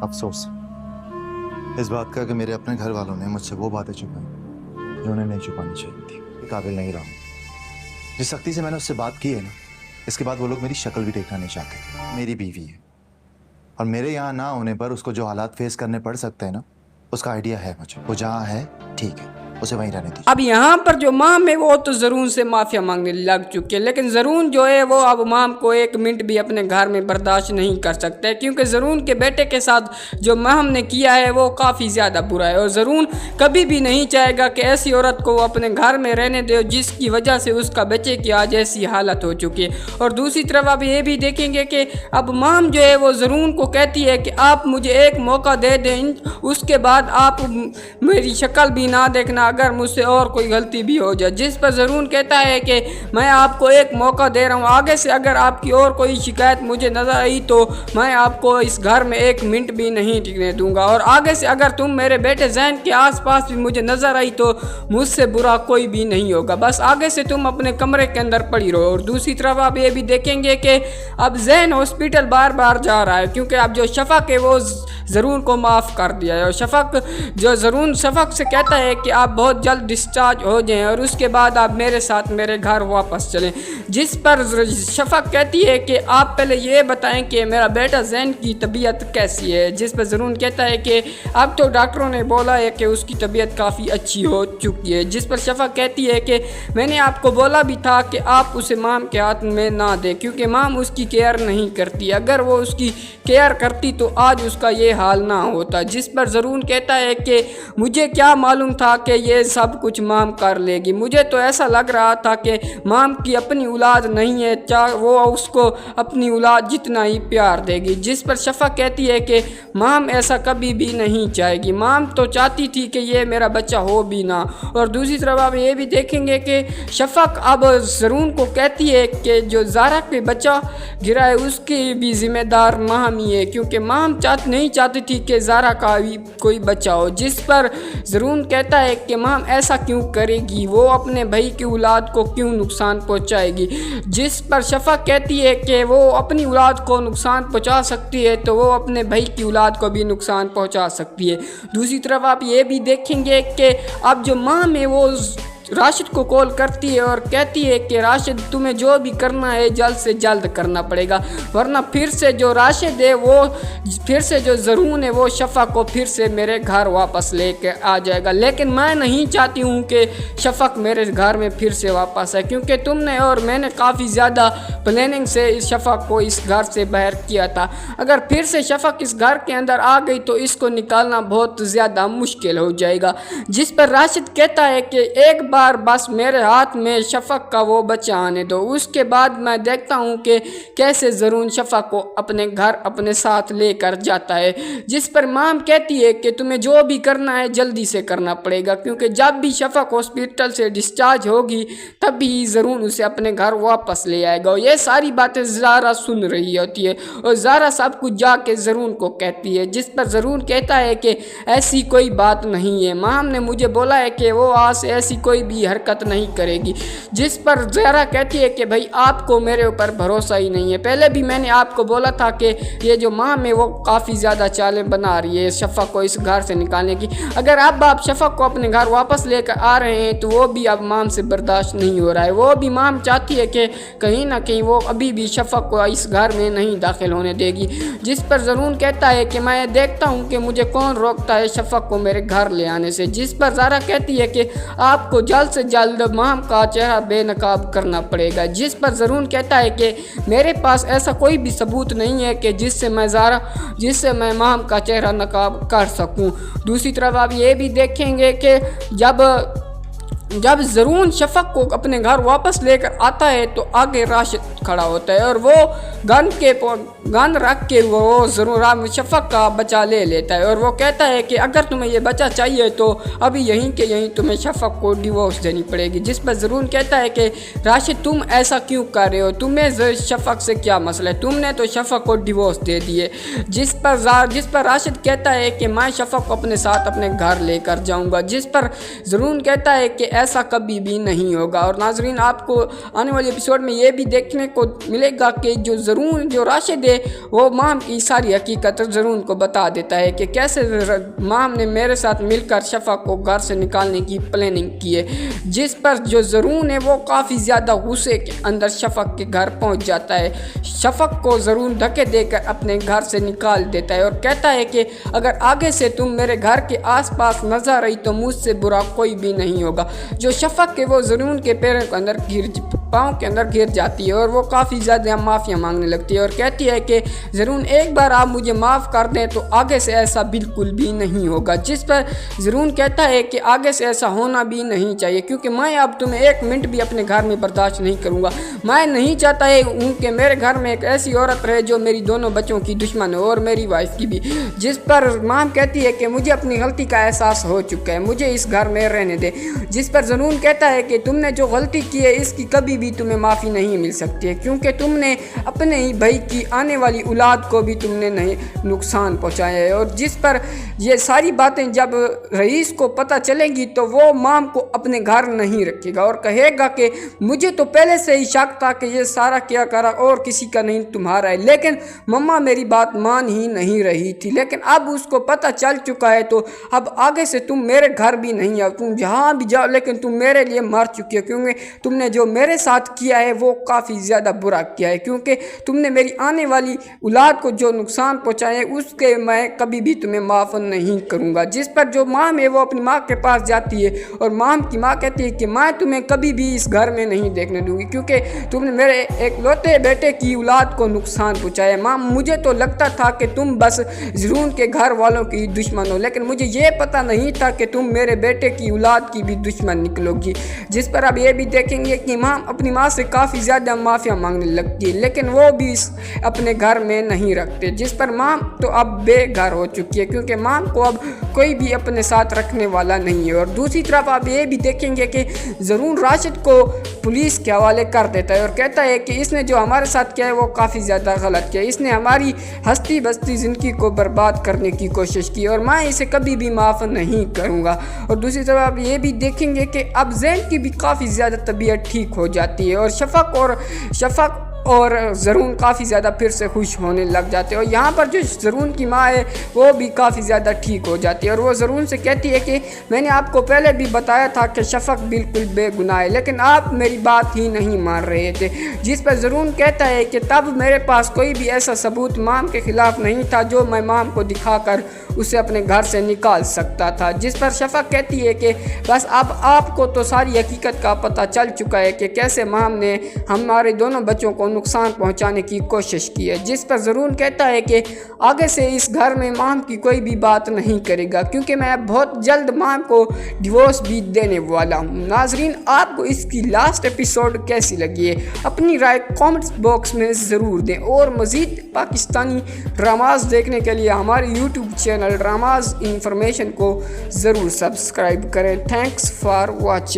अफसोस है इस बात का कि मेरे अपने घर वालों ने मुझसे वो बातें छुपाई जो उन्हें नहीं छुपानी चाहिए थी। मैं काबिल नहीं रहा हूँ। जिस सख्ती से मैंने उससे बात की है ना, इसके बाद वो लोग मेरी शक्ल भी देखना नहीं चाहते। मेरी बीवी है और मेरे यहाँ ना होने पर उसको जो हालात फेस करने पड़ सकते हैं ना, उसका आइडिया है मुझे। वो जहाँ है ठीक है, उसे वहीं रहने दीजिए। अब यहाँ पर जो माम है वो तो ज़रून से माफ़िया मांगने लग चुके हैं, लेकिन ज़रून जो है वो अब माम को एक मिनट भी अपने घर में बर्दाश्त नहीं कर सकते, क्योंकि ज़रून के बेटे के साथ जो माम ने किया है वो काफ़ी ज़्यादा बुरा है। और ज़रून कभी भी नहीं चाहेगा कि ऐसी औरत को अपने घर में रहने दे जिसकी वजह से उसका बच्चे की आज ऐसी हालत हो चुकी है। और दूसरी तरफ आप ये भी देखेंगे कि अब माम जो है वो ज़रून को कहती है कि आप मुझे एक मौका दे दें, उसके बाद आप मेरी शक्ल भी ना देखना अगर मुझसे और कोई गलती भी हो जाए। जिस पर ज़रून कहता है कि मैं आपको एक मौका दे रहा हूँ, आगे से अगर आपकी और कोई शिकायत मुझे नज़र आई तो मैं आपको इस घर में एक मिनट भी नहीं टिकने दूंगा, और आगे से अगर तुम मेरे बेटे जैन के आसपास भी मुझे नज़र आई तो मुझसे बुरा कोई भी नहीं होगा, बस आगे से तुम अपने कमरे के अंदर पड़ी रहो। और दूसरी तरफ आप ये भी देखेंगे कि अब जैन हॉस्पिटल बार बार जा रहा है, क्योंकि अब जो शफक है वो ज़रून को माफ़ कर दिया है। और ज़रून शफक से कहता है कि आप बहुत जल्द डिस्चार्ज हो जाएं और उसके बाद आप मेरे साथ मेरे घर वापस चलें। जिस पर शफक कहती है कि आप पहले ये बताएं कि मेरा बेटा जैन की तबीयत कैसी है। जिस पर ज़रून कहता है कि अब तो डॉक्टरों ने बोला है कि उसकी तबीयत काफ़ी अच्छी हो चुकी है। जिस पर शफक कहती है कि मैंने आपको बोला भी था कि आप उसे माम के हाथ में ना दें, क्योंकि माम उसकी केयर नहीं करती, अगर वो उसकी केयर करती तो आज उसका ये हाल ना होता। जिस पर ज़रून कहता है कि मुझे क्या मालूम था कि ये सब कुछ माम कर लेगी, मुझे तो ऐसा लग रहा था कि माम की अपनी औलाद नहीं है, चाहे वो उसको अपनी औलाद जितना ही प्यार देगी। जिस पर शफक कहती है कि माम ऐसा कभी भी नहीं चाहेगी, माम तो चाहती थी कि ये मेरा बच्चा हो भी ना। और दूसरी तरफ आप ये भी देखेंगे कि शफक अब ज़रून को कहती है कि जो ज़ारा पे बच्चा गिरा है उसकी भी ज़िम्मेदार माम ही है, क्योंकि माम नहीं चाहती थी कि ज़ारा का भी कोई बच्चा हो। जिस पर ज़रून कहता है कि माम ऐसा क्यों करेगी, वो अपने भाई की औलाद को क्यों नुकसान पहुंचाएगी। जिस पर शफक कहती है कि वो अपनी औलाद को नुकसान पहुंचा सकती है तो वो अपने भाई की औलाद को भी नुकसान पहुंचा सकती है। दूसरी तरफ आप ये भी देखेंगे कि अब जो माम है वो राशिद को कॉल करती है और कहती है कि राशिद तुम्हें जो भी करना है जल्द से जल्द करना पड़ेगा, वरना फिर से जो राशिद है वो फिर से जो ज़रून है वो शफक को फिर से मेरे घर वापस लेके आ जाएगा। लेकिन मैं नहीं चाहती हूँ कि शफक मेरे घर में फिर से वापस आए, क्योंकि तुमने और मैंने काफ़ी ज़्यादा प्लानिंग से इस शफक को इस घर से बाहर किया था। अगर फिर से शफक इस घर के अंदर आ गई तो इसको निकालना बहुत ज़्यादा मुश्किल हो जाएगा। जिस पर राशिद कहता है कि एक बार बस मेरे हाथ में शफक का वो बच्चा आने दो, उसके बाद मैं देखता हूँ कि कैसे ज़रून शफक को अपने घर अपने साथ लेकर जाता है। जिस पर माम कहती है कि तुम्हें जो भी करना है जल्दी से करना पड़ेगा, क्योंकि जब भी शफक हॉस्पिटल से डिस्चार्ज होगी तभी ज़रून उसे अपने घर वापस ले आएगा। और ये सारी बातें ज़ारा सुन रही होती है और ज़ारा सब कुछ जाके ज़रून को कहती है। जिस पर ज़रून कहता है कि ऐसी कोई बात नहीं है, माम ने मुझे बोला है कि वो आज से ऐसी कोई भी हरकत नहीं करेगी। जिस पर ज़ारा कहती है कि भाई आपको मेरे ऊपर भरोसा ही नहीं है, पहले भी मैंने आपको बोला था कि ये जो माम है वो काफ़ी ज़्यादा चालें बना रही है शफक को इस घर से निकालने की। अगर अब आप शफक को अपने घर वापस लेकर आ रहे हैं तो वो भी अब माम से बर्दाश्त नहीं हो रहा है। वो भी माम चाहती है कि कहीं ना कहीं वो अभी भी शफक को इस घर में नहीं दाखिल होने देगी। जिस पर ज़रून कहता है कि मैं देखता हूँ कि मुझे कौन रोकता है शफक को मेरे घर ले आने से। जिस पर ज़ारा कहती है कि आपको जल्द से जल्द माम का चेहरा बेनकाब करना पड़ेगा। जिस पर ज़रून कहता है कि मेरे पास ऐसा कोई भी सबूत नहीं है कि जिससे मैं माम का चेहरा नकाब कर सकूं। दूसरी तरफ आप ये भी देखेंगे कि जब ज़रून शफक को अपने घर वापस लेकर आता है तो आगे राशिद खड़ा होता है और वो गन रख के वो ज़रूर शफक का बच्चा ले लेता है और वो कहता है कि अगर तुम्हें ये बच्चा चाहिए तो अभी यहीं के यहीं तुम्हें शफक को डिवोर्स देनी पड़ेगी। जिस पर ज़रून कहता है कि राशिद तुम ऐसा क्यों कर रहे हो, तुम्हें शफक से क्या मसला है, तुमने तो शफक को डिवोर्स दे दिए। जिस पर राशिद कहता है कि मैं शफक को अपने साथ अपने घर लेकर जाऊँगा। जिस पर ज़रून कहता है कि ऐसा कभी भी नहीं होगा। और नाजरीन आपको आने वाले एपिसोड में ये भी देखने को मिलेगा कि जो ज़रून जो राशिद है वो माम की सारी हकीकत ज़रून को बता देता है कि कैसे माम ने मेरे साथ मिलकर शफ़क़ को घर से निकालने की प्लानिंग की है, जिस पर जो ज़रून है वो काफ़ी ज़्यादा गुस्से के अंदर शफ़क़ के घर पहुंच जाता है। शफ़क़ को ज़रून धक्के देकर अपने घर से निकाल देता है और कहता है कि अगर आगे से तुम मेरे घर के आसपास नजर आई तो मुझसे बुरा कोई भी नहीं होगा। जो शफ़क़ है वो ज़रून के पैरों के अंदर पाँव के अंदर गिर जाती है और वो काफ़ी ज़्यादा माफ़िया मांगने लगती है और कहती है कि ज़रून एक बार आप मुझे माफ़ कर दें तो आगे से ऐसा बिल्कुल भी नहीं होगा। जिस पर ज़रून कहता है कि आगे से ऐसा होना भी नहीं चाहिए, क्योंकि मैं अब तुम्हें एक मिनट भी अपने घर में बर्दाश्त नहीं करूँगा। मैं नहीं चाहता है कि मेरे घर में एक ऐसी औरत रहे जो मेरी दोनों बच्चों की दुश्मन है और मेरी वाइफ की भी। जिस पर माम कहती है कि मुझे अपनी गलती का एहसास हो चुका है, मुझे इस घर में रहने दे। जिस पर ज़रून कहता है कि तुमने जो गलती की है इसकी कभी भी तुम्हें माफ़ी नहीं मिल सकती है, क्योंकि तुमने अपने ही भाई की आने वाली औलाद को भी तुमने नहीं नुकसान पहुंचाया है। और जिस पर ये सारी बातें जब रईस को पता चलेगी तो वो माम को अपने घर नहीं रखेगा और कहेगा कि मुझे तो पहले से ही शक था कि ये सारा क्या करा और किसी का नहीं तुम्हारा है, लेकिन मम्मा मेरी बात मान ही नहीं रही थी। लेकिन अब उसको पता चल चुका है तो अब आगे से तुम मेरे घर भी नहीं आओ, तुम जहाँ भी जाओ लेकिन तुम मेरे लिए मर चुकी हो, क्योंकि तुमने जो मेरे साथ किया है वो काफ़ी ज़्यादा बुरा किया है, क्योंकि तुमने मेरी आने वाली औलाद को जो नुकसान पहुँचाए उसके मैं कभी भी तुम्हें माफ़ नहीं करूँगा। जिस पर जो माम है वो अपनी माँ के पास जाती है और माम की माँ कहती है कि मैं तुम्हें कभी भी इस घर में नहीं देखने दूँगी, क्योंकि तुमने मेरे एक लौते बेटे की औलाद को नुकसान पहुँचाया। माम मुझे तो लगता था कि तुम बस ज़रून के घर वालों की दुश्मन हो, लेकिन मुझे ये पता नहीं था कि तुम मेरे बेटे की औलाद की भी दुश्मन निकलोगी। जिस पर अब ये भी देखेंगे कि माम अपनी माँ से काफ़ी ज़्यादा माफ़िया मांगने लगती है, लेकिन वो भी अपने घर में नहीं रखते। जिस पर माम तो अब बेघर हो चुकी है, क्योंकि माम को अब कोई भी अपने साथ रखने वाला नहीं है। और दूसरी तरफ आप ये भी देखेंगे कि ज़रून राशिद को पुलिस के हवाले कर देता है और कहता है कि इसने जो हमारे साथ किया है वो काफ़ी ज़्यादा गलत किया, इसने हमारी हस्ती बस्ती ज़िंदगी को बर्बाद करने की कोशिश की और मैं इसे कभी भी माफ़ नहीं करूँगा। और दूसरी तरफ आप ये भी देखेंगे कि अब ज़ैन की भी काफ़ी ज़्यादा तबीयत ठीक हो जाती है और शफ़क़ और ज़रून काफ़ी ज़्यादा फिर से खुश होने लग जाते हैं। और यहाँ पर जो ज़रून की माँ है वो भी काफ़ी ज़्यादा ठीक हो जाती है और वो ज़रून से कहती है कि मैंने आपको पहले भी बताया था कि शफ़क़ बिल्कुल बेगुनाह है, लेकिन आप मेरी बात ही नहीं मान रहे थे। जिस पर ज़रून कहता है कि तब मेरे पास कोई भी ऐसा सबूत माम के ख़िलाफ़ नहीं था जो मैं माम को दिखाकर उसे अपने घर से निकाल सकता था। जिस पर शफ़क़ कहती है कि बस अब आपको तो सारी हकीकत का पता चल चुका है कि कैसे माम ने हमारे दोनों बच्चों को नुकसान पहुंचाने की कोशिश की है। जिस पर ज़रून कहता है कि आगे से इस घर में माम की कोई भी बात नहीं करेगा, क्योंकि मैं बहुत जल्द माम को डिवोर्स भी देने वाला हूँ। नाजरीन, आपको इसकी लास्ट एपिसोड कैसी लगी है अपनी राय कमेंट्स बॉक्स में ज़रूर दें और मज़ीद पाकिस्तानी ड्रामाज देखने के लिए हमारे यूट्यूब चैनल ड्रामाज इंफॉर्मेशन को ज़रूर सब्सक्राइब करें। Thanks for watching.